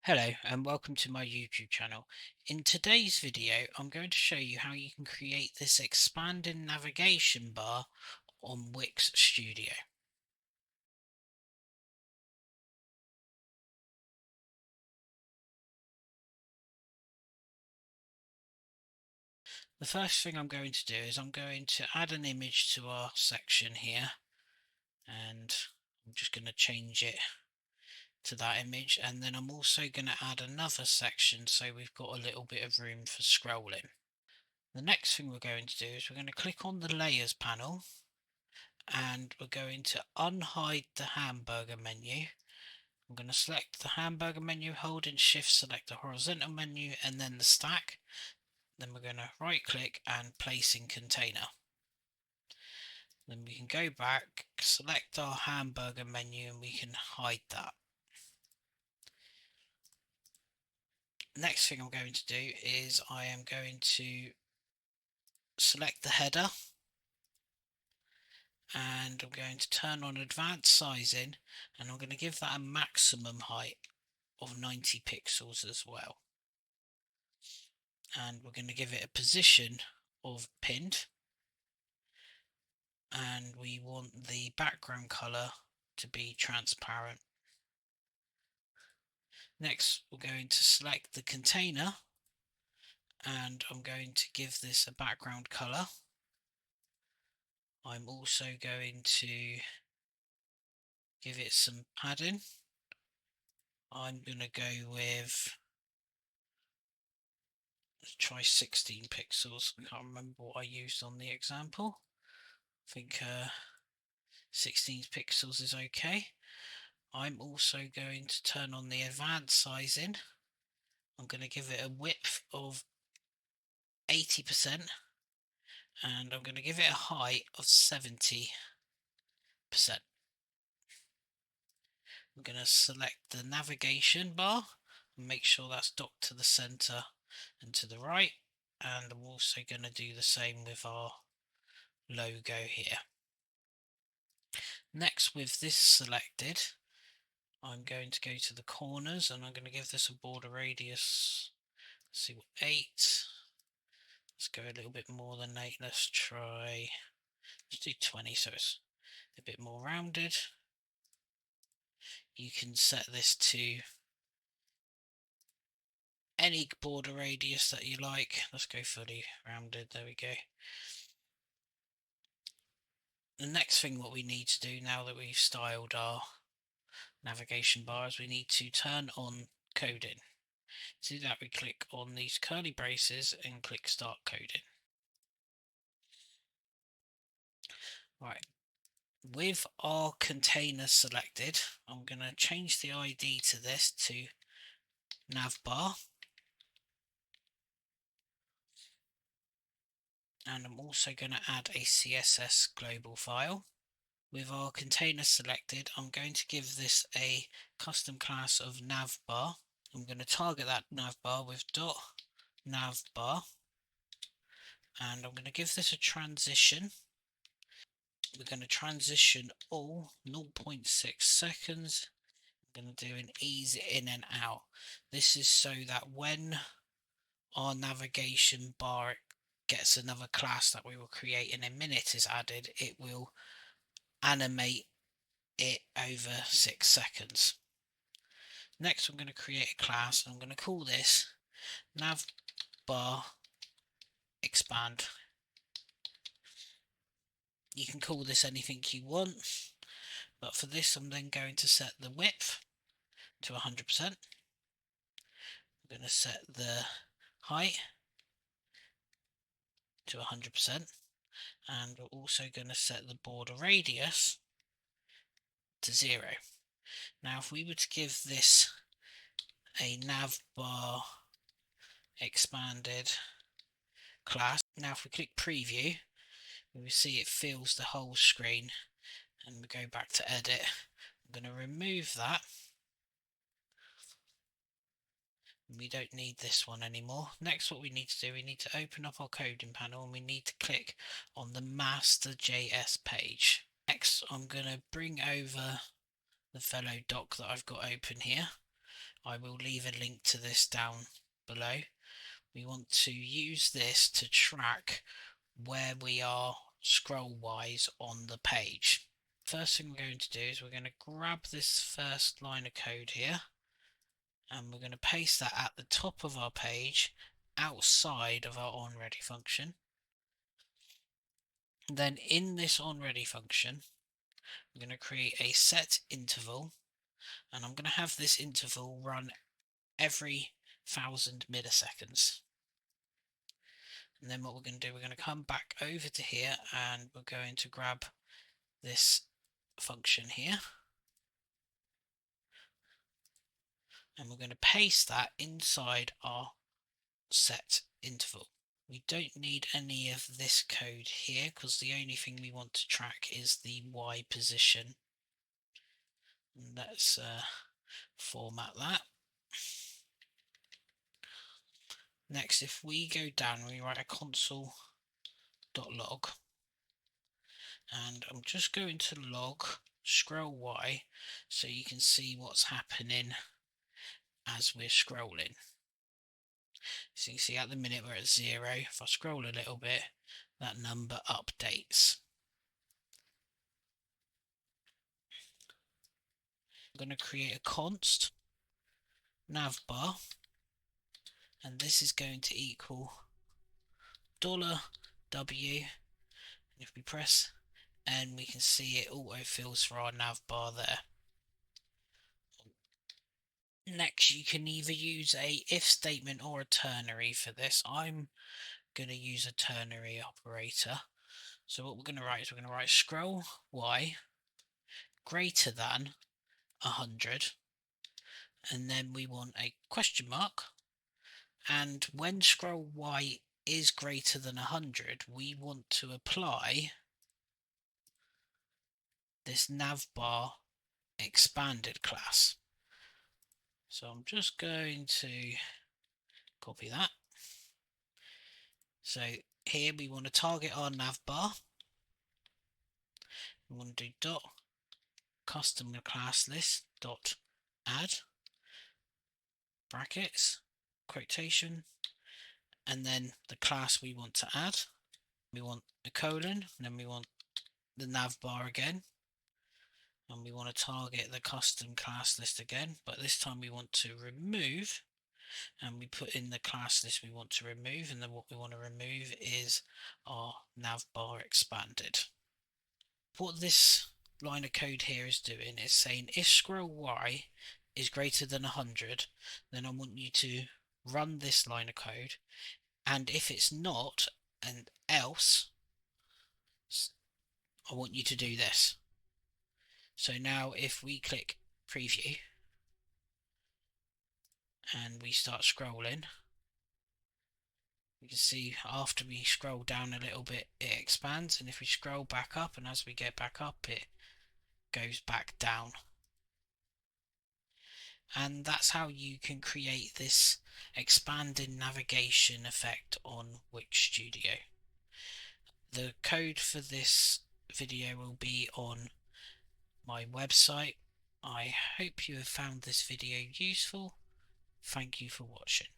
Hello and welcome to my YouTube channel. In today's video I'm going to show you how you can create this expanding navigation bar on Wix Studio. The first thing I'm going to do is I'm going to add an image to our section here, and I'm just going to change it to that image, and then I'm also going to add another section so we've got a little bit of room for scrolling. The next thing we're going to do is we're going to click on the layers panel and we're going to unhide the hamburger menu. I'm going to select the hamburger menu, holding shift select the horizontal menu and then the stack. Then we're going to right click and place in container. Then we can go back, select our hamburger menu and we can hide that. Next thing I'm going to do is I am going to select the header and I'm going to turn on advanced sizing, and I'm going to give that a maximum height of 90 pixels as well. And we're going to give it a position of pinned, and we want the background color to be transparent. Next we're going to select the container and I'm going to give this a background color. I'm also going to give it some padding. I'm going to go with, let's try 16 pixels. I can't remember what I used on the example. I think 16 pixels is okay. I'm also going to turn on the advanced sizing. I'm going to give it a width of 80% and I'm going to give it a height of 70%. I'm going to select the navigation bar and make sure that's docked to the center and to the right, and I'm also going to do the same with our logo here. Next, with this selected, I'm going to go to the corners and I'm going to give this a border radius, let's see, what, 8. Let's go a little bit more than 8. Let's do 20 so it's a bit more rounded. You can set this to any border radius that you like. Let's go fully rounded. There we go. The next thing what we need to do now that we've styled our navigation bar is we need to turn on coding. To do that, we click on these curly braces and click start coding. Right, with our container selected, I'm going to change the ID to this to navbar, and I'm also going to add a CSS global file. With our container selected, I'm going to give this a custom class of navbar. I'm going to target that navbar with .navbar, and I'm going to give this a transition. We're going to transition all 0.6 seconds. I'm going to do an ease in and out. This is so that when our navigation bar gets another class that we will create in a minute is added, it will animate it over 6 seconds. Next, I'm going to create a class and I'm going to call this navbar expand. You can call this anything you want, but for this I'm then going to set the width to 100%. I'm going to set the height to 100%, and we're also going to set the border radius to 0. Now if we were to give this a navbar expanded class, now if we click preview, we will see it fills the whole screen, and we go back to edit. I'm going to remove that. We don't need this one anymore. Next, what we need to do, we need to open up our coding panel and we need to click on the master.js page. Next, I'm going to bring over the fellow doc that I've got open here. I will leave a link to this down below. We want to use this to track where we are scroll wise on the page. First thing we're going to do is we're going to grab this first line of code here, and we're going to paste that at the top of our page outside of our onReady function. Then in this onReady function, I'm going to create a set interval, and I'm going to have this interval run every 1000 milliseconds. And then what we're going to do, we're going to come back over to here, and we're going to grab this function here, and we're going to paste that inside our set interval. We don't need any of this code here because the only thing we want to track is the Y position. And let's format that. Next, if we go down, we write a console.log, and I'm just going to log scroll Y so you can see what's happening as we're scrolling. So you can see at the minute we're at 0. If I scroll a little bit, that number updates. I'm going to create a const navbar, and this is going to equal $W. And if we press N, we can see it auto-fills for our navbar there. Next, you can either use a if statement or a ternary for this. I'm going to use a ternary operator. So what we're going to write is we're going to write scroll Y greater than 100, and then we want a question mark, and when scroll Y is greater than 100, we want to apply this navbar expanded class. So I'm just going to copy that. So here we want to target our navbar. We want to do dot custom class list dot add brackets quotation, and then the class we want to add. We want a colon, and then we want the navbar again, and we want to target the custom class list again, but this time we want to remove, and we put in the class list we want to remove, and then what we want to remove is our navbar expanded. What this line of code here is doing is saying if scroll Y is greater than 100, then I want you to run this line of code, and if it's not, and else, I want you to do this. So now if we click preview and we start scrolling, we can see after we scroll down a little bit it expands, and if we scroll back up, and as we get back up it goes back down. And that's how you can create this expanded navigation effect on Wix Studio. The code for this video will be on my website. I hope you have found this video useful. Thank you for watching.